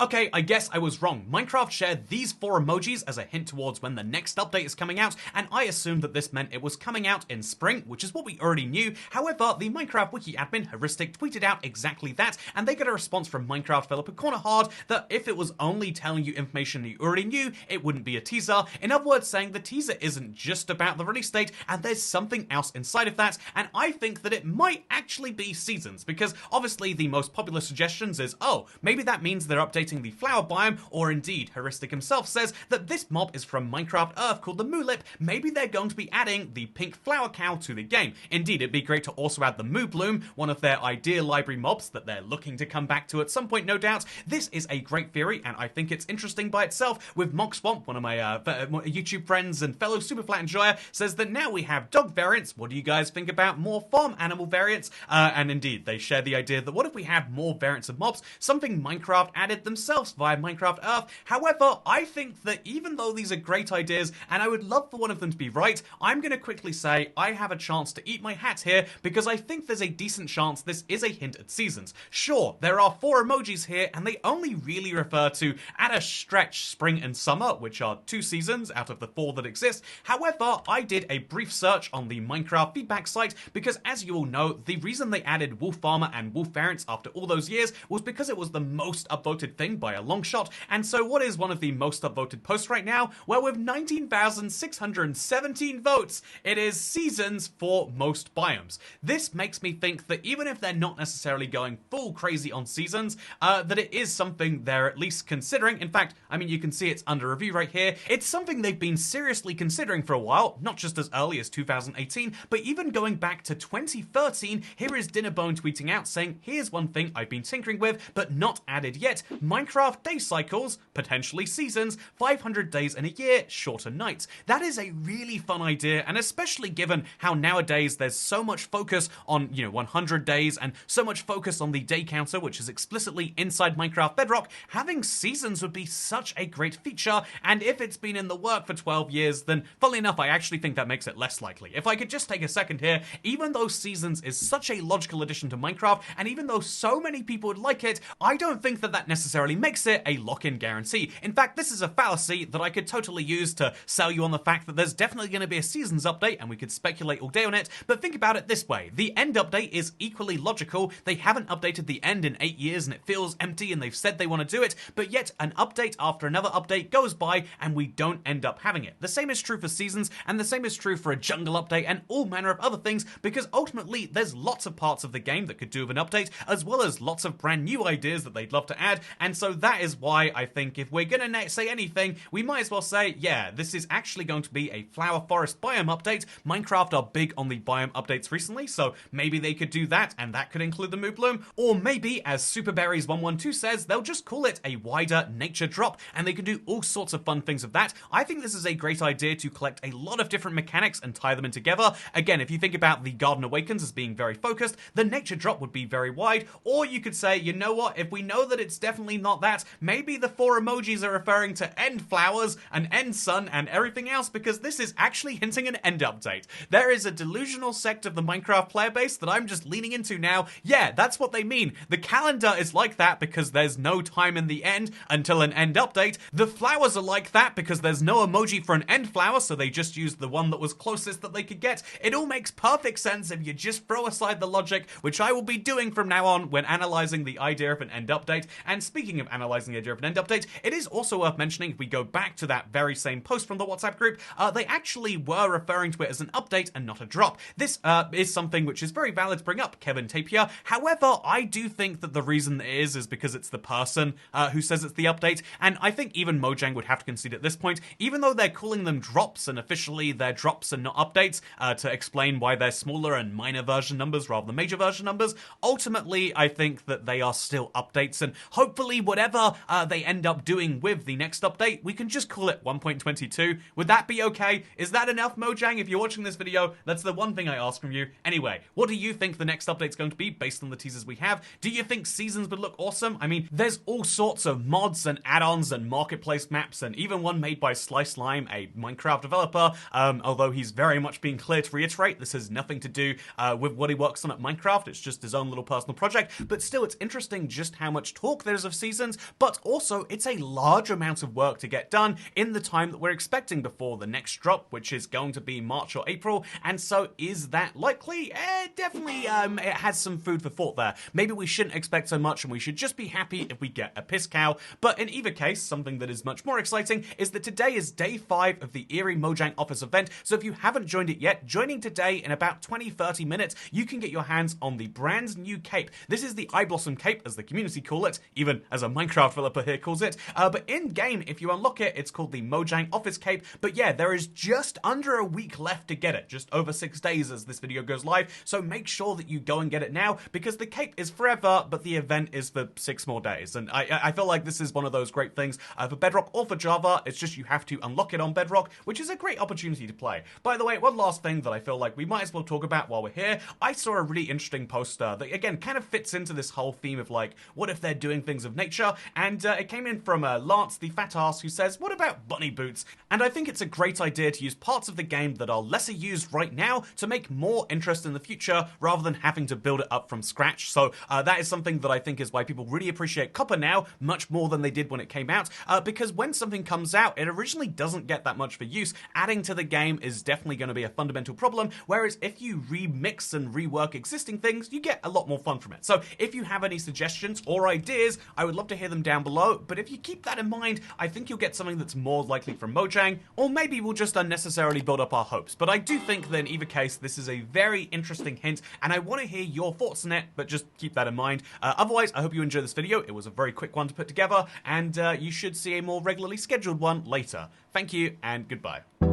Okay, I guess I was wrong. Minecraft shared these 4 emojis as a hint towards when the next update is coming out, and I assumed that this meant it was coming out in spring, which is what we already knew. However, the Minecraft wiki admin, Heuristic, tweeted out exactly that, and they got a response from Minecraft developer Corner Hard that if it was only telling you information you already knew, it wouldn't be a teaser. In other words, saying the teaser isn't just about the release date, and there's something else inside of that, and I think that it might actually be seasons, because obviously the most popular suggestions is, oh, maybe that means they're updating the flower biome, or indeed, Heuristic himself says that this mob is from Minecraft Earth called the Moolip. Maybe they're going to be adding the pink flower cow to the game. Indeed, it'd be great to also add the Moo Bloom, one of their idea library mobs that they're looking to come back to at some point, no doubt. This is a great theory, and I think it's interesting by itself. With Mock Swamp, one of my YouTube friends and fellow Superflat enjoyer, says that now we have dog variants. What do you guys think about more farm animal variants? And indeed, they share the idea that what if we have more variants of mobs, something Minecraft added themselves via Minecraft Earth. However, I think that even though these are great ideas, and I would love for one of them to be right, I'm going to quickly say I have a chance to eat my hat here, because I think there's a decent chance this is a hint at seasons. Sure, there are 4 emojis here, and they only really refer to, at a stretch, spring and summer, which are 2 seasons out of the 4 that exist. However, I did a brief search on the Minecraft feedback site, because as you all know, the reason they added Wolf Farmer and Wolf Variants after all those years was because it was the most upvoted thing by a long shot. And so what is one of the most upvoted posts right now? Well, with 19,617 votes, it is seasons for most biomes. This makes me think that even if they're not necessarily going full crazy on seasons, that it is something they're at least considering. In fact, I mean, you can see it's under review right here. It's something they've been seriously considering for a while, not just as early as 2018, but even going back to 2013. Here is Dinnerbone tweeting out saying, here's one thing I've been tinkering with, but not added yet. Minecraft day cycles, potentially seasons, 500 days in a year, shorter nights. That is a really fun idea, and especially given how nowadays there's so much focus on, 100 days and so much focus on the day counter, which is explicitly inside Minecraft Bedrock, having seasons would be such a great feature, and if it's been in the work for 12 years, then funnily enough, I actually think that makes it less likely. If I could just take a second here, even though seasons is such a logical addition to Minecraft, and even though so many people would like it, I don't think that that necessarily makes it a lock-in guarantee. In fact, this is a fallacy that I could totally use to sell you on the fact that there's definitely going to be a seasons update, and we could speculate all day on it, but think about it this way. The end update is equally logical. They haven't updated the end in 8 years, and it feels empty, and they've said they want to do it, but yet an update after another update goes by, and we don't end up having it. The same is true for seasons, and the same is true for a jungle update, and all manner of other things, because ultimately, there's lots of parts of the game that could do with an update, as well as lots of brand new ideas that they'd love to add, and so that is why I think if we're gonna say anything, we might as well say, yeah, this is actually going to be a flower forest biome update. Minecraft are big on the biome updates recently, so maybe they could do that, and that could include the Moo Bloom, or maybe, as Superberries112 says, they'll just call it a wider nature drop, and they can do all sorts of fun things with that. I think this is a great idea to collect a lot of different mechanics and tie them in together. Again, if you think about the Garden Awakens as being very focused, the nature drop would be very wide, or you could say, you know what, if we know that it's definitely not that, maybe the 4 emojis are referring to end flowers and end sun and everything else, because this is actually hinting an end update. There is a delusional sect of the Minecraft player base that I'm just leaning into now. Yeah, that's what they mean. The calendar is like that because there's no time in the end until an end update. The flowers are like that because there's no emoji for an end flower, so they just used the one that was closest that they could get. It all makes perfect sense if you just throw aside the logic, which I will be doing from now on when analyzing the idea of an end update. And speaking of analyzing the idea of an end update, it is also worth mentioning, if we go back to that very same post from the WhatsApp group, they actually were referring to it as an update and not a drop. This is something which is very valid to bring up, Kevin Tapia. However, I do think that the reason it is because it's the person who says it's the update, and I think even Mojang would have to concede at this point, even though they're calling them drops and officially they're drops and not updates, to explain why they're smaller and minor version numbers rather than major version numbers, ultimately I think that they are still updates, and hopefully whatever they end up doing with the next update, we can just call it 1.22. Would that be okay? Is that enough, Mojang? If you're watching this video, that's the one thing I ask from you. Anyway, what do you think the next update's going to be based on the teasers we have? Do you think seasons would look awesome? I mean, there's all sorts of mods and add-ons and marketplace maps, and even one made by Slice Slime, a Minecraft developer, although he's very much being clear to reiterate, this has nothing to do with what he works on at Minecraft, it's just his own little personal project, but still, it's interesting just how much talk there's of seasons seasons, but also it's a large amount of work to get done in the time that we're expecting before the next drop, which is going to be March or April. And so is that likely? Definitely it has some food for thought there. Maybe we shouldn't expect so much and we should just be happy if we get a piss cow. But in either case, something that is much more exciting is that today is day 5 of the Eerie Mojang Office event. So if you haven't joined it yet, joining today in about 20-30 minutes, you can get your hands on the brand new cape. This is the Eye Blossom cape, as the community call it, even as a Minecraft developer here calls it. But in game, if you unlock it, it's called the Mojang Office cape. But yeah, there is just under a week left to get it, just over 6 days as this video goes live. So make sure that you go and get it now, because the cape is forever, but the event is for 6 more days. And I feel like this is one of those great things for Bedrock or for Java. It's just you have to unlock it on Bedrock, which is a great opportunity to play. By the way, one last thing that I feel like we might as well talk about while we're here. I saw a really interesting poster that, again, kind of fits into this whole theme of, like, what if they're doing things of nature? And it came in from Lance, the fat ass, who says, what about bunny boots? And I think it's a great idea to use parts of the game that are lesser used right now to make more interest in the future, rather than having to build it up from scratch. So that is something that I think is why people really appreciate Copper now, much more than they did when it came out, because when something comes out, it originally doesn't get that much for use. Adding to the game is definitely going to be a fundamental problem, whereas if you remix and rework existing things, you get a lot more fun from it. So if you have any suggestions or ideas, I would love to hear them down below, but if you keep that in mind, I think you'll get something that's more likely from Mojang, or maybe we'll just unnecessarily build up our hopes. But I do think that in either case, this is a very interesting hint, and I want to hear your thoughts on it, but just keep that in mind. Otherwise, I hope you enjoyed this video. It was a very quick one to put together, and you should see a more regularly scheduled one later. Thank you, and goodbye.